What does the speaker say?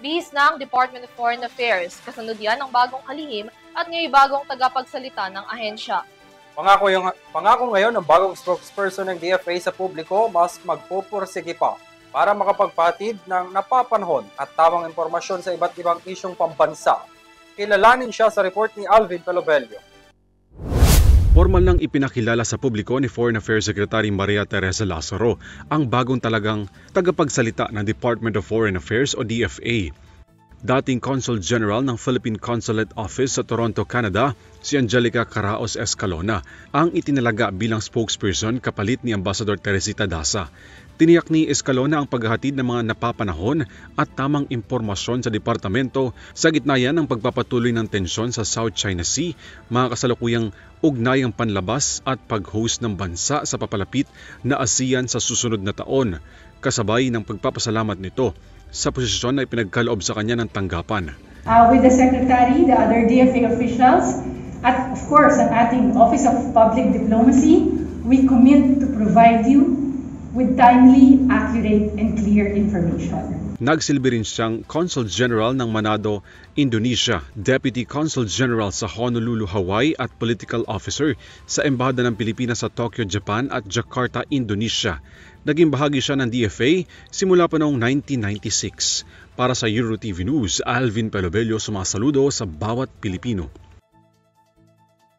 Bihis na ang Department of Foreign Affairs, kasunod yan ng bagong kalihim at ngayon bagong tagapagsalita ng ahensya. Pangako ngayon ng bagong spokesperson ng DFA sa publiko, mas magpupursige pa para makapagpatid ng napapanahon at tamang impormasyon sa iba't ibang isyong pambansa. Kilalanin siya sa report ni Alvin Pelobelio. Formal nang ipinakilala sa publiko ni Foreign Affairs Secretary Maria Teresa Lazaro ang bagong talagang tagapagsalita ng Department of Foreign Affairs o DFA. Dating Consul General ng Philippine Consulate Office sa Toronto, Canada, si Angelica Caraos Escalona ang itinalaga bilang spokesperson kapalit ni Ambassador Teresita Daza. Tiniyak ni Escalona ang paghahatid ng mga napapanahon at tamang impormasyon sa departamento sa gitna yan ng pagpapatuloy ng tensyon sa South China Sea, mga kasalukuyang ugnayang panlabas at pag-host ng bansa sa papalapit na ASEAN sa susunod na taon, kasabay ng pagpapasalamat nito sa posisyon na ipinagkaloob sa kanya ng tanggapan. With the Secretary, the other DFA officials, at of course ang ating Office of Public Diplomacy, we commit to provide you with timely, accurate, and clear information. Nagsilbi rin siyang Consul General ng Manado, Indonesia, Deputy Consul General sa Honolulu, Hawaii at Political Officer sa Embahada ng Pilipinas sa Tokyo, Japan at Jakarta, Indonesia. Naging bahagi siya ng DFA simula pa noong 1996. Para sa EuroTV News, Alvin Pelobelio sumasaludo sa bawat Pilipino.